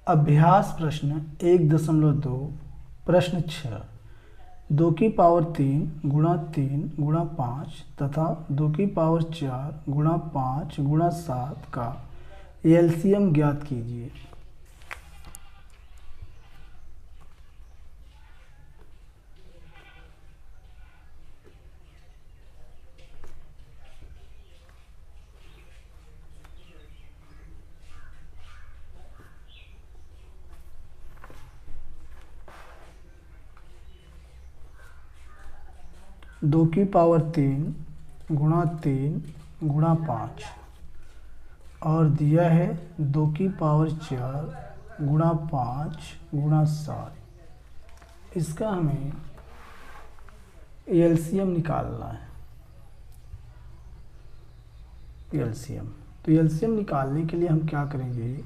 अभ्यास प्रश्न 1.2 प्रश्न 6 2 की पावर 3 गुणा 3 गुणा 5 तथा 2 की पावर 4 गुणा 5 गुणा 7 का एलसीएम ज्ञात कीजिए। दो की पावर 3 गुणा 5 और दिया है 2 की पावर 4 गुणा 5 गुणा 7। इसका हमें एलसीएम निकालना है। एलसीएम तो एलसीएम निकालने के लिए हम क्या करेंगे,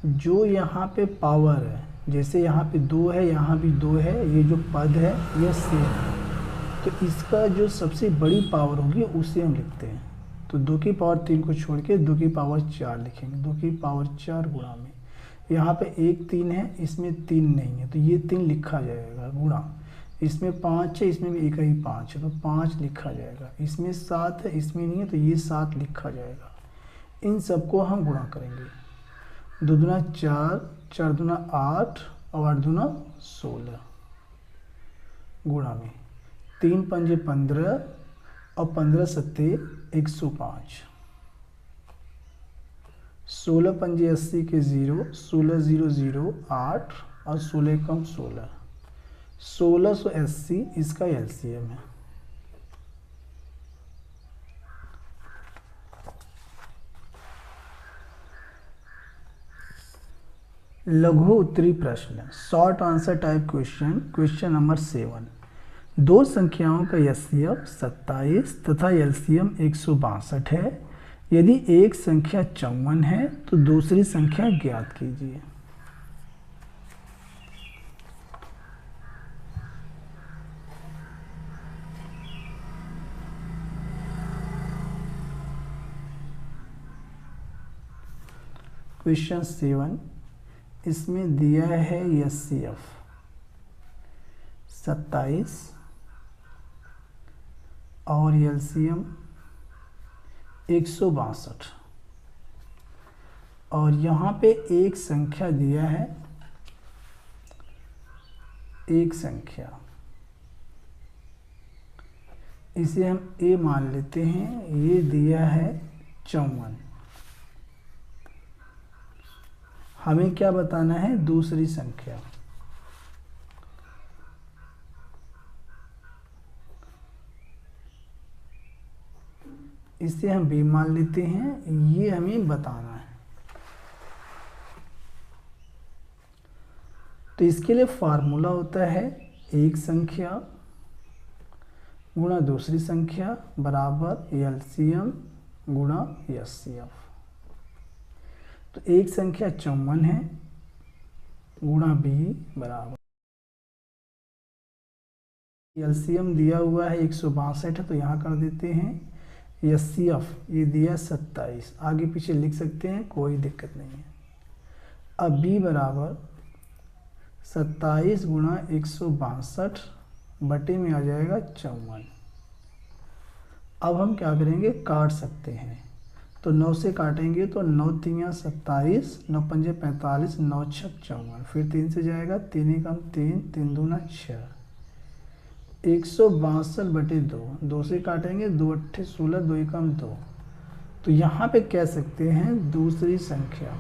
जो यहाँ पे पावर है, जैसे यहाँ पे 2 है, यहाँ भी 2 है, ये जो पद है ये सेम है, तो इसका जो सबसे बड़ी पावर होगी उसे हम लिखते हैं। तो 2 की पावर 3 को छोड़ के 2 की पावर 4 लिखेंगे। 2 की पावर 4 गुणा में यहाँ पे 1 3 है, इसमें 3 नहीं है तो ये 3 लिखा जाएगा, गुणा इसमें 5 है, इसमें भी एक ही 5 है तो 5 लिखा जाएगा। इसमें 7 है, इसमें नहीं है तो ये 7 लिखा जाएगा। इन सबको हम गुणा करेंगे। 2 दूना 4, 4 दूना 8 और 8 दूना 16 गुणा में 3 पंजे 15 और 15 सत्ते 105। 16 पंजे 80 के 0, 16 0 0 8 और 16 कम 16, 1680 इसका एलसीएम है। लघु उत्तरी प्रश्न, short answer type question, question number 7। दो संख्याओं का एलसीएम 27 तथा एलसीएम 162 है। यदि एक संख्या 54 है तो दूसरी संख्या ज्ञात कीजिए। क्वेश्चन 7, इसमें दिया है एचसीएफ 27 और एलसीएम 162 और यहाँ पे एक संख्या दिया है, एक संख्या, इसे हम ए मान लेते हैं। ये दिया है 54। हमें क्या बताना है, दूसरी संख्या। इसे हम बी मान लेते हैं, ये हमें बताना है। तो इसके लिए फार्मूला होता है एक संख्या गुणा दूसरी संख्या बराबर एलसीएम गुणा एचसीएफ। तो एक संख्या 54 है गुणा बी बराबर एलसीएम दिया हुआ है 162 है तो यहाँ कर देते हैं। एचसीएफ ये दिया 27, आगे पीछे लिख सकते हैं, कोई दिक्कत नहीं है। अब बी बराबर 27 गुणा 162 बटे में आ जाएगा 54। अब हम क्या करेंगे, काट सकते हैं। तो 9 से काटेंगे तो 9 3 27, 9 5 45, 9 6 54, फिर 3 से जाएगा, 3 1 3, 3 दूना 6, 162 बटे 2, 2 से काटेंगे, 2 8 16, 2 1 2। तो यहाँ पे कह सकते हैं दूसरी संख्या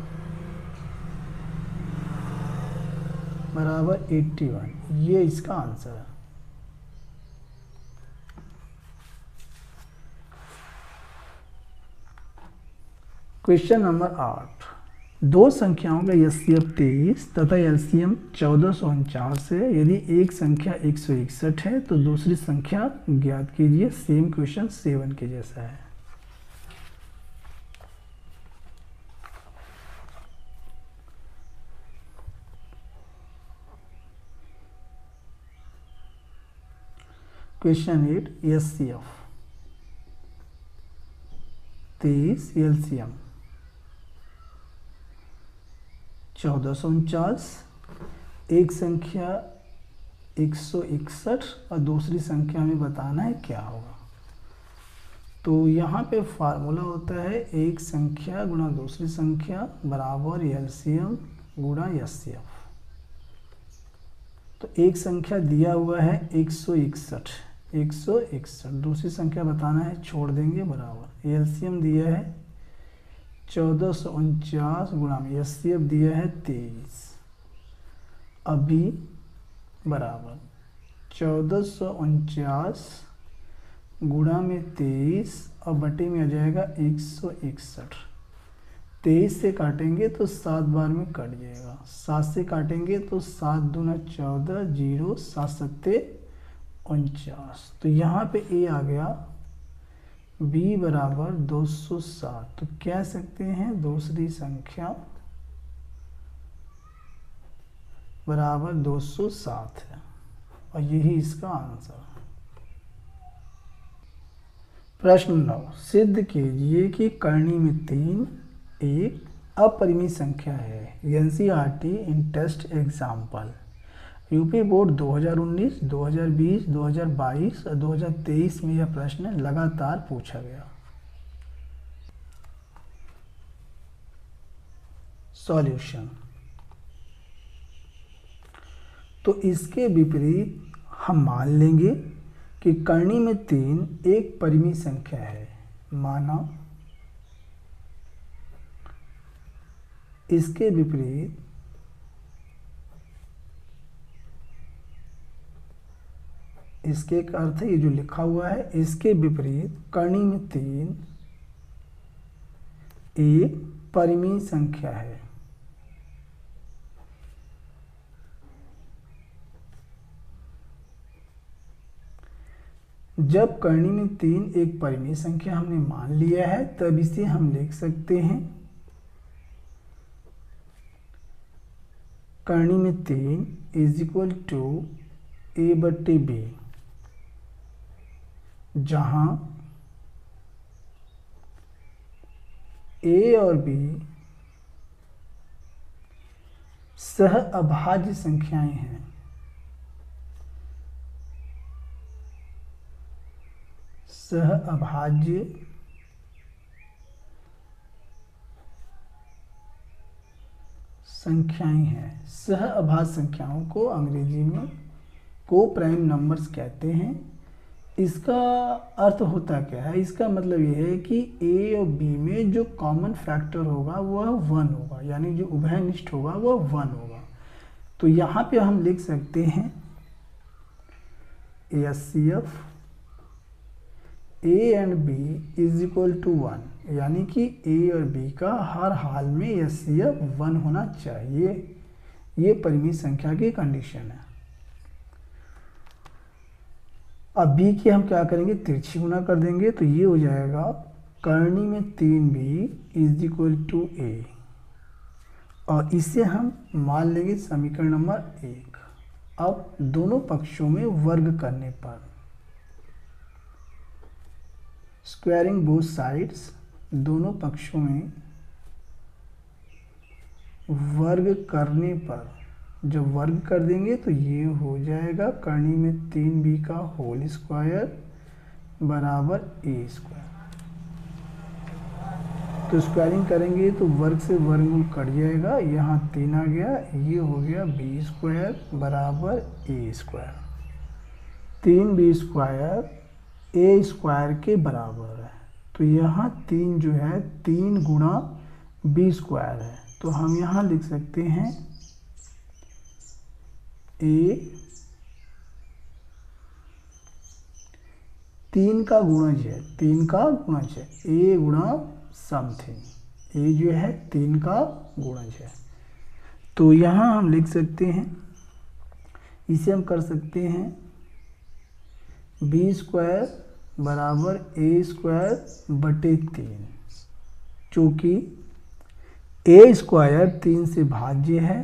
बराबर 81, ये इसका आंसर है। क्वेश्चन नंबर 8, दो संख्याओं का एचसीएफ 23 तथा एलसीएम 1449 है। यदि एक संख्या 161 है तो दूसरी संख्या ज्ञात कीजिए। सेम क्वेश्चन 7 के जैसा है। क्वेश्चन 8, एचसीएफ 23 एलसीएम 1449, एक संख्या 161 और दूसरी संख्या हमें बताना है क्या होगा। तो यहाँ पे फार्मूला होता है एक संख्या गुणा दूसरी संख्या बराबर एलसीएम गुणा एचसीएफ। तो एक संख्या दिया हुआ है 161, 161, दूसरी संख्या बताना है, छोड़ देंगे, बराबर एलसीएम दिया है 1449 गुणा में एचसीएफ दिया है 23, अभी बराबर 1449 गुणा में 23 और बटे में आ जाएगा 161। 23 से काटेंगे तो 7 बार में कट जाएगा, 7 से काटेंगे तो 7 दूना 14, 0 7 सत्ते 49। तो यहाँ पे ए आ गया, बी बराबर 207। तो कह सकते हैं दूसरी संख्या बराबर 207 है और यही इसका आंसर है। प्रश्न 9, सिद्ध कीजिए कि करनी में 3 एक अपरिमित संख्या है। एनसीईआरटी इन टेस्ट एग्जाम्पल, यूपी बोर्ड 2019, 2020, 2022 और 2023 में यह प्रश्न लगातार पूछा गया। सॉल्यूशन, तो इसके विपरीत हम मान लेंगे कि करनी में 3 एक परिमित संख्या है। माना इसके विपरीत इसके का अर्थ है ये जो लिखा हुआ है, इसके विपरीत करनी में 3 एक परिमित संख्या है। जब करनी में 3 एक परिमित संख्या हमने मान लिया है तब इसे हम लिख सकते हैं करनी में 3 इज इक्वल टू ए बटे बी, जहां ए और बी सह अभाज्य संख्याएं हैं। सह अभाज्य संख्याएं हैं। सह अभाज्य संख्याओं को अंग्रेजी में को प्राइम नंबर्स कहते हैं। इसका अर्थ होता क्या है? इसका मतलब ये है कि ए और बी में जो कॉमन फैक्टर होगा वह 1 होगा, यानी जो उभयनिष्ठ होगा वह 1 होगा। तो यहाँ पे हम लिख सकते हैं HCF A and B is equal to 1, यानी कि ए और बी का हर हाल में एचसीएफ 1 होना चाहिए। ये परिमित संख्या की कंडीशन है। अब बी की हम क्या करेंगे, तिरछी गुना कर देंगे, तो ये हो जाएगा करनी में 3b इज इक्वल टू ए, और इसे हम मान लेंगे समीकरण नंबर 1। अब दोनों पक्षों में वर्ग करने पर, स्क्वायरिंग बोथ साइड्स, दोनों पक्षों में वर्ग करने पर जब वर्ग कर देंगे तो ये हो जाएगा करनी में 3b का होल स्क्वायर बराबर ए स्क्वायर। तो स्क्वायरिंग करेंगे तो वर्ग से वर्गमूल कट जाएगा, यहाँ 3 आ गया, ये हो गया b स्क्वायर बराबर ए स्क्वायर। 3b स्क्वायर ए स्क्वायर के बराबर है। तो यहाँ 3 जो है 3 गुणा b स्क्वायर है। तो हम यहाँ लिख सकते हैं ए 3 का गुणज है, 3 का गुणज है, ए गुणा समथिंग, ए जो है 3 का गुणज है। तो यहाँ हम लिख सकते हैं, इसे हम कर सकते हैं बी स्क्वायर बराबर ए स्क्वायर बटे 3, चूँकि ए स्क्वायर 3 से भाज्य है,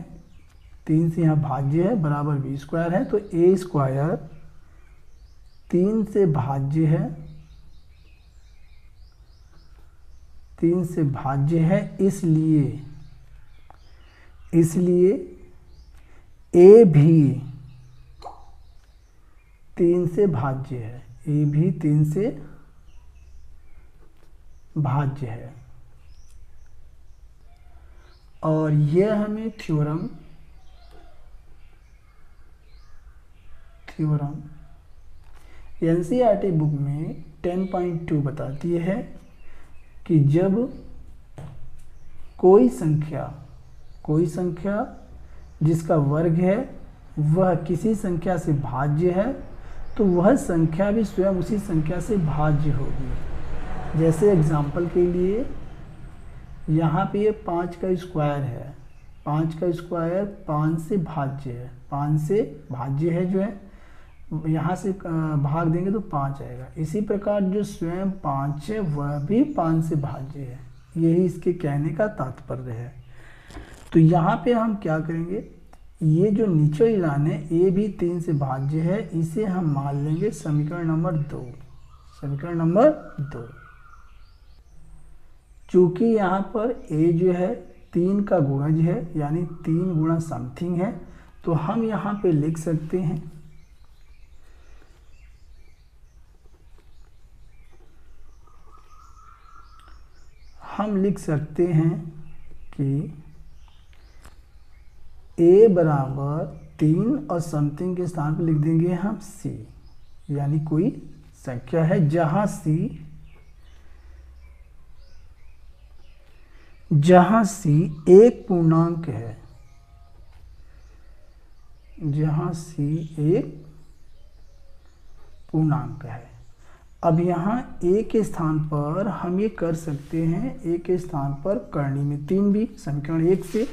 3 से यहाँ भाज्य है, बराबर बी स्क्वायर है। तो ए स्क्वायर 3 से भाज्य है, 3 से भाज्य है, इसलिए इसलिए ए भी 3 से भाज्य है, ए भी 3 से भाज्य है। और यह हमें थ्योरम एनसीईआरटी बुक में 10.2 बताती है कि जब कोई संख्या जिसका वर्ग है वह किसी संख्या से भाज्य है तो वह संख्या भी स्वयं उसी संख्या से भाज्य होगी। जैसे एग्जाम्पल के लिए यहाँ पे ये 5 का स्क्वायर है, 5 का स्क्वायर 5 से भाज्य है, 5 से भाज्य है जो है, यहाँ से भाग देंगे तो 5 आएगा। इसी प्रकार जो स्वयं 5 है वह भी 5 से भाज्य है। यही इसके कहने का तात्पर्य है। तो यहाँ पे हम क्या करेंगे, ये जो नीचे लाइन है ए भी 3 से भाज्य है, इसे हम मान लेंगे समीकरण नंबर 2। समीकरण नंबर 2, चूंकि यहाँ पर ए जो है 3 का गुणज है, यानी 3 गुणा समथिंग है, तो हम यहाँ पे लिख सकते हैं कि a बराबर 3 और समथिंग के स्थान पर लिख देंगे हम c, यानी कोई संख्या है जहां c एक पूर्णांक है, जहां c एक पूर्णांक है। अब यहाँ a के स्थान पर हम ये कर सकते हैं, a के स्थान पर करनी में 3 भी समीकरण 1 से,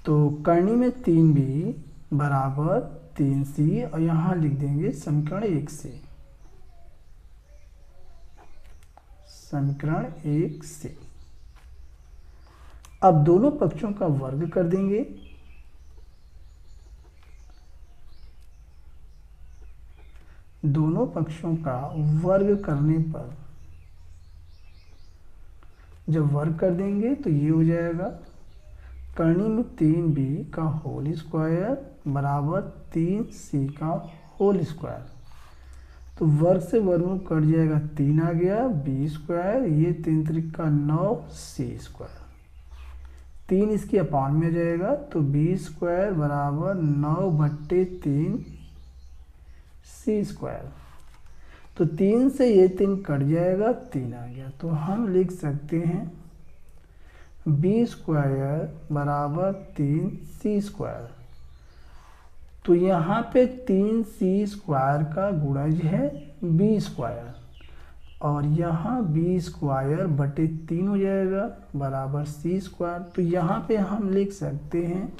तो करनी में 3 भी बराबर 3c और यहाँ लिख देंगे समीकरण 1 से, समीकरण 1 से। अब दोनों पक्षों का वर्ग कर देंगे, दोनों पक्षों का वर्ग करने पर जब वर्ग कर देंगे तो ये हो जाएगा करनी में 3b का होल स्क्वायर बराबर 3c का होल स्क्वायर। तो वर्ग से वर्गमूल कट जाएगा, 3 आ गया, b स्क्वायर, ये 3 त्रिका 9 c स्क्वायर, 3 इसकी अपान में जाएगा, तो b स्क्वायर बराबर 9/3 c स्क्वायर। तो 3 से ये 3 कट जाएगा, 3 आ गया, तो हम लिख सकते हैं b स्क्वायर बराबर 3c स्क्वायर। तो यहाँ पे 3c स्क्वायर का गुणज है b स्क्वायर, और यहाँ b स्क्वायर बटे 3 हो जाएगा बराबर c स्क्वायर। तो यहाँ पे हम लिख सकते हैं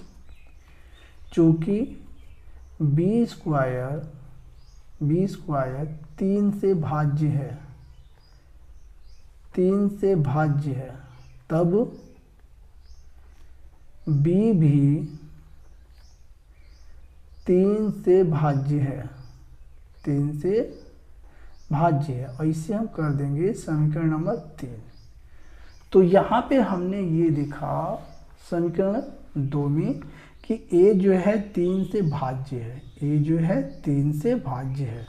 चूँकि b स्क्वायर 3 से भाज्य है, 3 से भाज्य है, तब b भी 3 से भाज्य है, 3 से भाज्य है, और इसे हम कर देंगे समीकरण नंबर 3। तो यहाँ पे हमने ये देखा समीकरण 2 में कि a जो है 3 से भाज्य है, a जो है 3 से भाज्य है,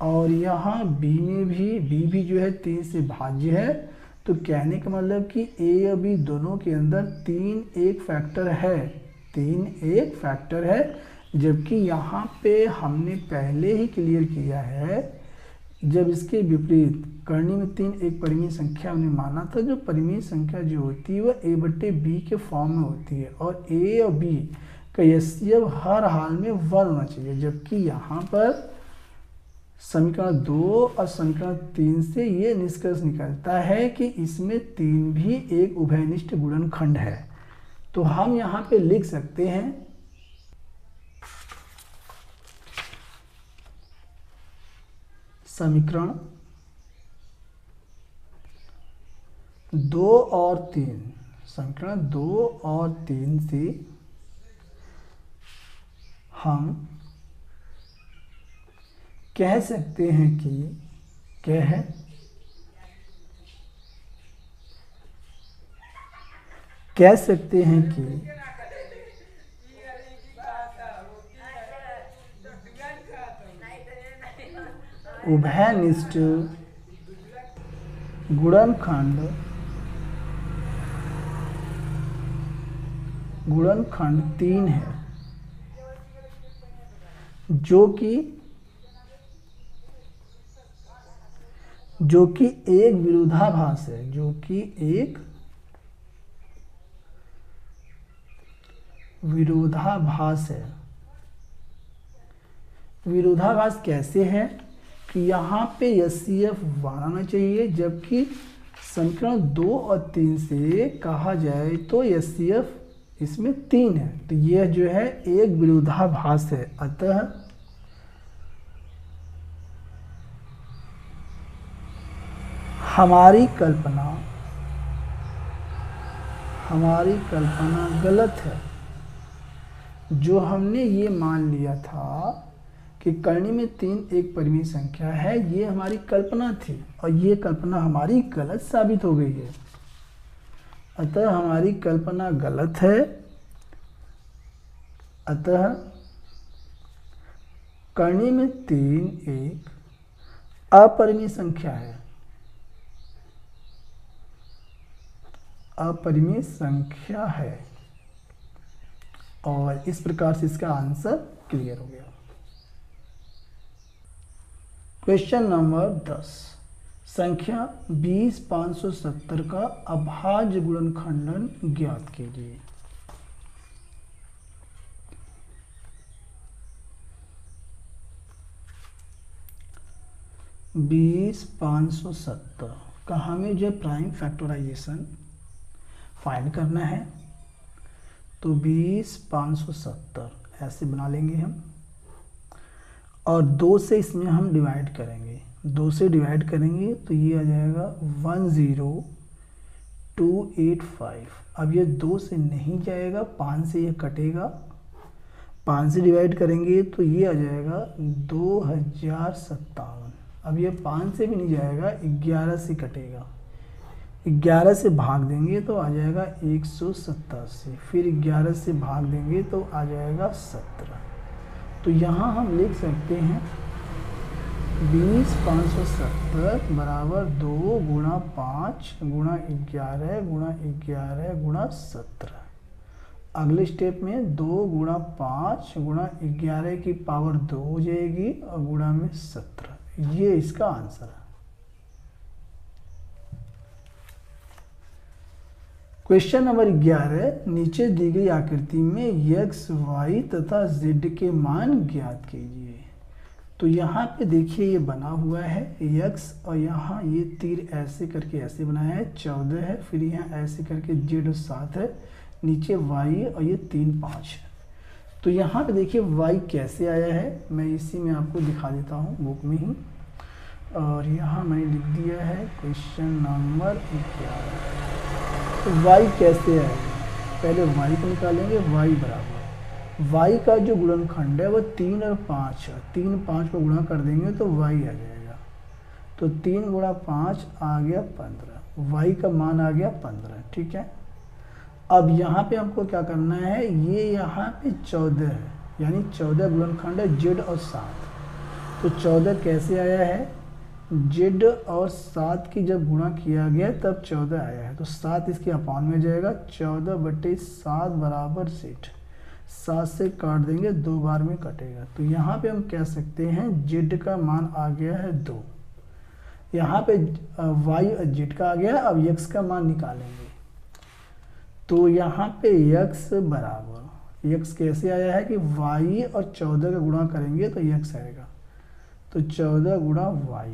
और यहाँ b में भी b भी जो है 3 से भाज्य है। तो कहने का मतलब कि a और b दोनों के अंदर 3 एक फैक्टर है, 3 एक फैक्टर है, जबकि यहाँ पे हमने पहले ही क्लियर किया है जब इसके विपरीत करनी में 3 एक परिमेय संख्या हमने माना था। जो परिमेय संख्या जो होती है वह a/b के फॉर्म में होती है, और a और b का एचसीएफ हर हाल में 1 होना चाहिए, जबकि यहाँ पर समीकरण 2 और समीकरण 3 से ये निष्कर्ष निकलता है कि इसमें 3 भी एक उभयनिष्ठ गुणनखंड है। तो हम यहाँ पे लिख सकते हैं समीकरण 2 और 3, समीकरण 2 और 3 से हम कह सकते हैं कि क्या है कह सकते हैं कि उभयनिष्ठ गुणनखंड 3 है, जो कि एक विरोधाभास है, जो कि एक विरोधाभास है। विरोधाभास कैसे है कि यहाँ पे HCF 1 आना चाहिए, जबकि समीकरण 2 और 3 से कहा जाए तो HCF इसमें 3 है। तो यह जो है एक विरोधाभास है। अतः हमारी कल्पना गलत है। जो हमने ये मान लिया था कि करनी में 3 एक परिमेय संख्या है, ये हमारी कल्पना थी और ये कल्पना हमारी गलत साबित हो गई है। अतः हमारी कल्पना गलत है। अतः करनी में 3 एक अपरिमेय संख्या है। अपरिमेय संख्या है और इस प्रकार से इसका आंसर क्लियर हो गया। क्वेश्चन नंबर 10, संख्या 20570 का अभाज्य गुणनखंडन ज्ञात कीजिए। बीस 570 का हमें जो प्राइम फैक्टराइजेशन फाइंड करना है, तो 20570 ऐसे बना लेंगे हम और 2 से इसमें हम डिवाइड करेंगे। 2 से डिवाइड करेंगे तो ये आ जाएगा 10285। अब ये 2 से नहीं जाएगा, 5 से ये कटेगा। 5 से डिवाइड करेंगे तो ये आ जाएगा 2057। अब ये 5 से भी नहीं जाएगा, 11 से कटेगा। 11 से भाग देंगे तो आ जाएगा 187, फिर 11 से भाग देंगे तो आ जाएगा 17। तो यहाँ हम लिख सकते हैं 20570 बराबर 2 गुणा 5 गुणा 11 गुणा 11 गुणा 17। अगले स्टेप में 2 गुणा 5 गुणा 11 की पावर 2 हो जाएगी और गुणा में 17। ये इसका आंसर है। क्वेश्चन नंबर 11, नीचे दी गई आकृति में x, y तथा z के मान ज्ञात कीजिए। तो यहाँ पे देखिए ये बना हुआ है x और यहाँ ये तीर ऐसे करके ऐसे बनाया है 14 है, फिर यहाँ ऐसे करके z और 7 है, नीचे y और ये 3 5 है। तो यहाँ पे देखिए y कैसे आया है, मैं इसी में आपको दिखा देता हूँ बुक में ही। और यहाँ मैंने लिख दिया है क्वेश्चन नंबर 11। तो y कैसे आएगा, पहले y को निकालेंगे। y बराबर y का जो गुणनखंड है वो 3 और 5 है। 3 5 को गुणा कर देंगे तो y आ जाएगा। तो 3 गुणा 5 आ गया 15, y का मान आ गया 15। ठीक है, अब यहाँ पे हमको क्या करना है, ये यहाँ पे 14 है, यानी 14 गुणनखंड है z और 7। तो 14 कैसे आया है, z और 7 की जब गुणा किया गया तब 14 आया है। तो 7 इसके अपान में जाएगा, 14/7 बराबर z। 7 से काट देंगे, 2 बार में कटेगा। तो यहाँ पे हम कह सकते हैं z का मान आ गया है 2। यहाँ पे y और z का आ गया। अब x का मान निकालेंगे तो यहाँ पे x बराबर, x कैसे आया है कि y और 14 का गुणा करेंगे तो x आएगा। तो 14 गुणा y,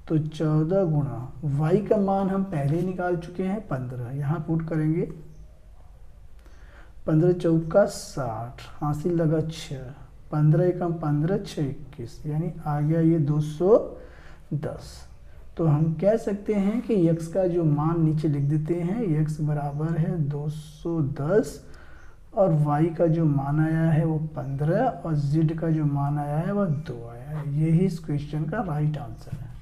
तो 14 गुणा y का मान हम पहले ही निकाल चुके हैं 15। यहाँ पुट करेंगे 15 चौका 60, हासिल लगा 6, 15 एकम 15 6 21, यानी आ गया ये 210। तो हम कह सकते हैं कि x का जो मान नीचे लिख देते हैं, x बराबर है 210 और y का जो मान आया है वो 15 और z का जो मान आया है वो 2 आया है। यही इस क्वेश्चन का राइट आंसर है।